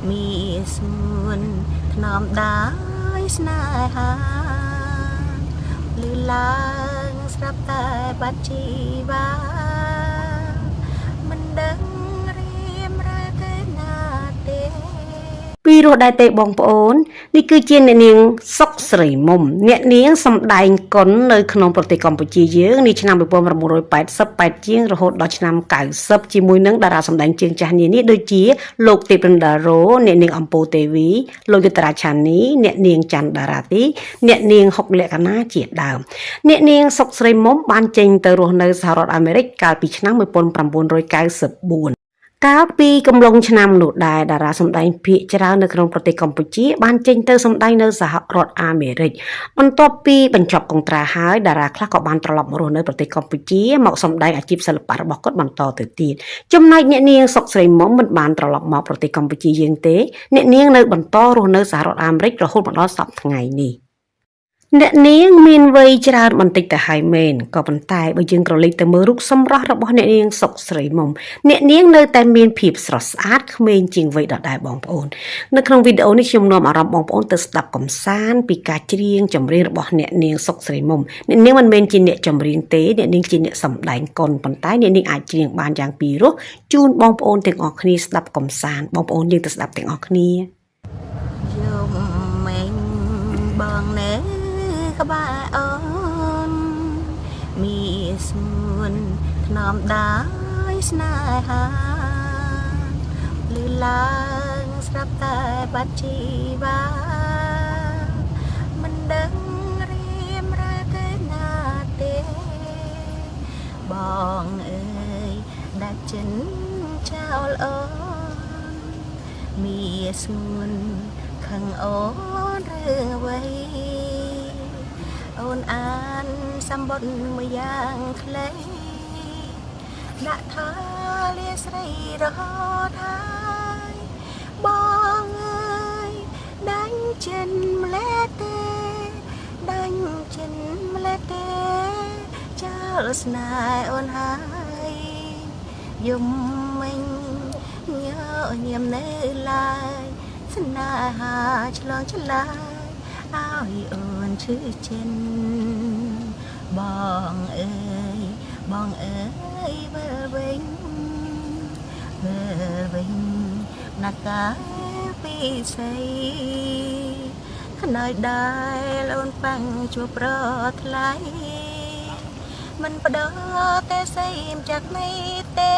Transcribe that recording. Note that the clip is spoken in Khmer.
มีส่วนถนอมได้สนายหาลือลางสรับแต่บัดชีวามันดังเรียมระเกนาเตពីរស់ដែរទេបងប្អូននេះគឺជាអ្នកនាងសុកស្រីមុំអ្នកនាងសម្ដែងកុននៅក្នុងប្រទេសកម្ពុជាយើងនេះឆ្នាំ1988ជាងរហូតដល់ឆ្នាំ90ជាមួយនឹងតារាសម្ដែងជើងចាស់នានាដូចជាលោកទេពរិន្ដារ៉ូអ្នកនាងអំពូទេវីលោកយុទ្ធរាឆានីអ្នកនាងច័ន្ទតារាទីអ្នកនាងហុកលក្ខណាជាដើមអ្នកនាងសុកស្រីមុំបានចេញទៅរស់នៅសហរដ្ឋអាមេរិកកាលពីឆ្នាំ1994កាលពីកំឡុងឆ្នាំនោះដែរតារាសម្ដែងភាគច្រើននៅក្នុងប្រទេសកម្ពុជាបានចេញទៅសម្ដែងនៅសហរដ្ឋអាមេរិកបន្ទាប់ពីបញ្ចប់កុងត្រាហើយតារាខ្លះក៏បានត្រឡប់មករស់នៅប្រទេសកម្ពុជាមកសម្ដែងអាជីពសិល្បៈរបស់គាត់បន្តទៅទៀតចំណែកអ្នកនាងសុកស្រីមុំមិនបានត្រឡប់មកប្រទេសកម្ពុជាយើងទេអ្នកនាងនៅបន្តរស់នៅសហរដ្ឋអាមេរិករហូតមកដល់សព្វថ្ងៃនេះអ្នកនាងមានវ័យច្រើនបន្តិចទៅហើយមែនក៏ប៉ុន្តែបើយើងក្រឡេកទៅមើលរូបសម្រស់របស់អ្នកនាងសុកស្រីមុំអ្នកនាងនៅតែមានភាពស្រស់ស្អាតក្មេងជាងវ័យដដែលបងប្អូននៅក្នុងវីដេអូនេះខ្ញុំនាំអារម្មណ៍បងប្អូនទៅស្ដាប់កម្សាន្តពីការច្រៀងចម្រៀងរបស់អ្នកនាងសុកស្រីមុំអ្នកនាងមិនមែនជាអ្នកចម្រៀងទេអ្នកនាងជាអ្នកសម្ដែងកុនប៉ុន្តែអ្នកនាងអាចច្រៀងបានយ៉ាងពីរោះជូនបងប្អូនទាំងអស់គ្នាស្ដាប់កម្សាន្តបងប្អូនយើងទៅស្ដាប់ទាំងអស់គ្នាយំមេងបងណែក្បែរអូនมีส่วนถนอมได้สนายหาลือลางสรับแต่บัดชีวามันดังเรียมระเกนาเตបងអើយដាច់ចិនចោលអូនមានសួនខឹងអូនរឿងអ្វីអូនអានសម្បត្តិមួយយ៉ាងខ្លីដាក់ថាលាស្រីរហូតហើយបងអើយដាច់ចិនម្លេះទេដាច់ចិនម្លេះទេចោលស្នេហ៍អូនហើយយំមិញញើញៀមនៅឡើយស្នេហាឆ្លងឆ្លើយឲ្យអូនឈឺចិនបងអើយបងអើយវិលវិញណាកាពីស្អីខ្នើយដែលអូនប៉ាំងជួបប្រថ្លៃមិនបដោទេសៃមចាក់នេះទេ